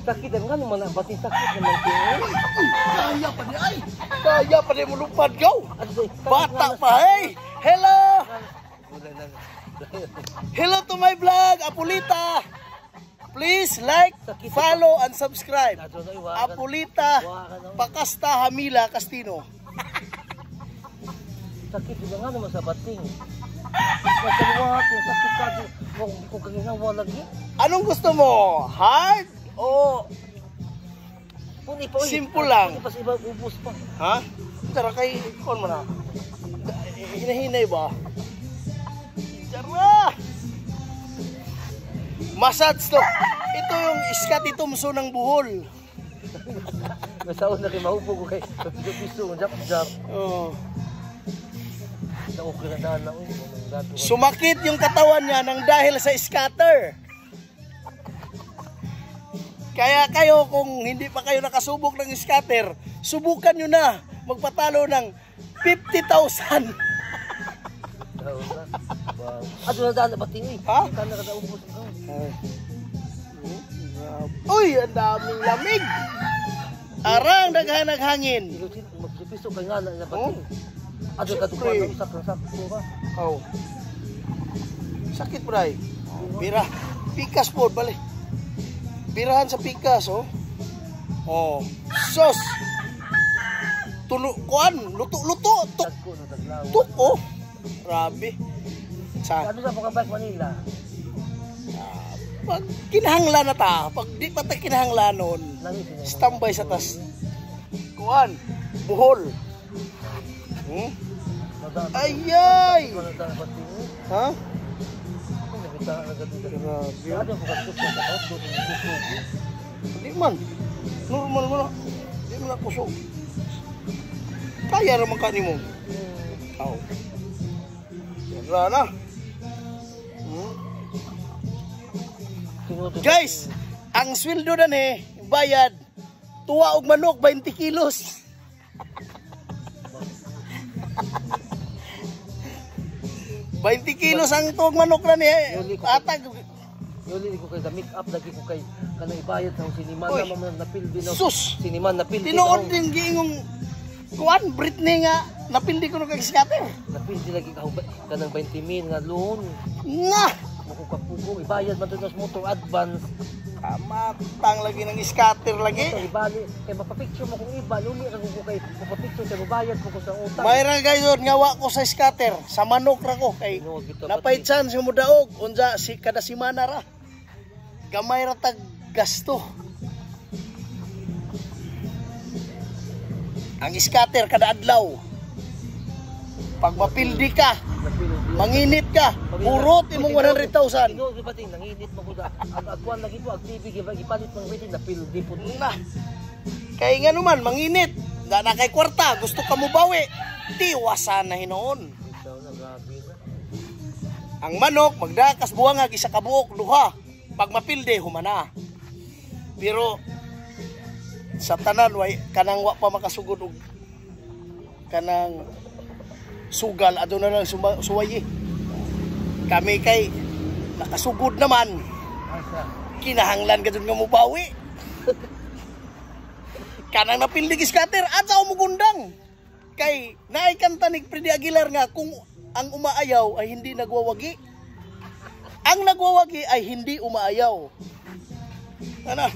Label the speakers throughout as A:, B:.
A: Sakit ang nga naman, bating sakit naman tingin.
B: Kaya pa niya ay! Kaya pa niya mulupad gaw! Bata pa ay! Hello! Hello to my vlog, Apulita! Please like, follow, and subscribe. Apulita, Pakasta, Hamila, Castino.
A: Sakit juga nga naman sa bating. Magkaliwat yung sakit ka. Kung kaginawa lagi.
B: Anong gusto mo? Hard o simple lang?
A: Pas iba ubos pa.
B: Ha? Tara kay kon mo na. Hinahinay ba? Tara! Massage to. Ito yung iskatitumso ng buhol.
A: Masaon na kayo mahupo ko kay piso, jap-jap.
B: Oo.
A: Okay na daan na.
B: Sumakit yung katawan niya nang dahil sa scatter. Kaya kayo kung hindi pa kayo nakasubok ng scatter, subukan nyo na magpatalo ng 50,000.
A: Ato na daan na bating eh.
B: Ha?
A: Ika na kada ubos.
B: Uy, ang daming lamig. Arang daghanag hangin.
A: Magpiso kay nga na bating. Ato ka tukuan ng sakto ka.
B: Oh. Sakit bray. Bira. Pikas po, bali. Birahan sa pikas, oh. Oh. Sos. Kuan, luto. Tuk, oh. Grabe.
A: Ano sa Pagkabas, Manila?
B: Pag kinahanglan na ta, pag di pa ta kinahanglanon, standby sa tas. Kuan, buhol. Ayay! Ha? Hindi man. Normal mo na. Hindi mo na kusog. Kaya naman ka ni mo. Oh. Yan na. Guys, ang sweldo na ni, bayad, tuwa og manok, 20 kilos. $20 ang tuwag manok na ni, atag.
A: Yuli ko kay make up lagi ko kay kanang ibayad sa siniman naman napildi no.
B: Sus!
A: Siniman napildi.
B: Tinuod din giingong kuan Britney nga napildi ko no kay scatter.
A: Napildi lagi ka kanang 20,000 nga loan.
B: Nga!
A: Makukapugo ibayad man to sa motor advance.
B: Kamatang lagi ng scatter lagi.
A: Ito ibali kay mapapicture mo kung iba lumi ra ko kay mapapicture kay mabayad ko sa utang.
B: Mayra gayon nga wa ko sa scatter sa manok ra ko kay napay chance mo daog unsa si kada semana ra. Gamay ra tag gasto. Ang scatter kada adlaw. Pag mapildi ka, manginit ka, purot imong 100,000.
A: Ino gibating nanginit mo kuda. Agkuan lagi ko active gipalit ng rating na pildi pud
B: na. Kay nga naman manginit, da na kay kwarta, gusto ka mo bawi. Tiwasan na hinoon. Ang manok magdakas buwangag isa ka buok duha. Pag mapilde humana. Pero sa tanan way kanang wa pa makasugod og kanang sugal adto na lang suwayi. Kami kay nakasugod naman. Kinahanglan ka dun nga mubawi. Kanang napildi scatter adto mo gundang. Kay naay kanta ni Freddy Aguilar nga kung ang umaayaw ay hindi nagwawagi. Ang nagwawagi ay hindi umaayaw. Ano?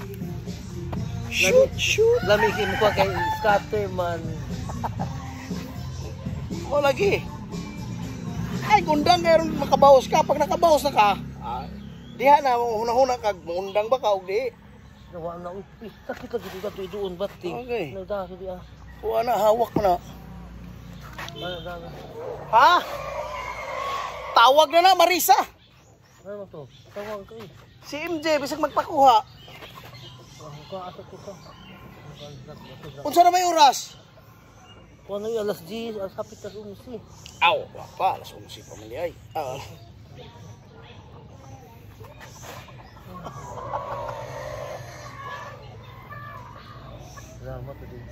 B: Shoot.
A: Lamigin mo ko kay scatter man.
B: O lagi. Ay gundang karon makabawas ka pag nakabawas na ka. Diha na hunahuna kag mundang ba ka og di.
A: Nawa na sakit lagi dito doon bating.
B: Okay.
A: Nagdaki di ah.
B: Kuha na hawak mo na.
A: Ano.
B: Ha? Tawag na Marisa.
A: Ano to? Tawag ko eh.
B: Si MJ bisag magpakuha. Unsa na may oras?
A: Kung ano yung alas 10, alas hapit na umisi.
B: Aw, pa, alas 11 pa man ay.
A: Salamat din.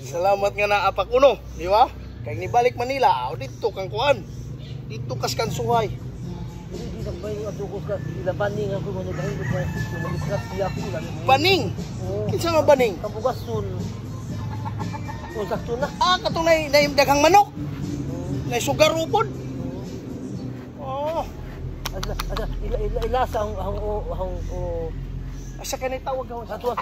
B: Salamat nga na apak uno, di ba? Kay ni balik Manila, dito kang kuan. Dito kas kan suhay.
A: Hindi na ba yung adukos ka, ilabaning ako mo nagahilot na yung mag-disgrasya ako.
B: Baning. Kinsa nga baning?
A: Kabugasun. Kung sakto na.
B: Katunay na yung daghang manok. Na sugar upod. Oh.
A: Ilasa ang
B: Asa ka na tawag ako
A: sa tuwa.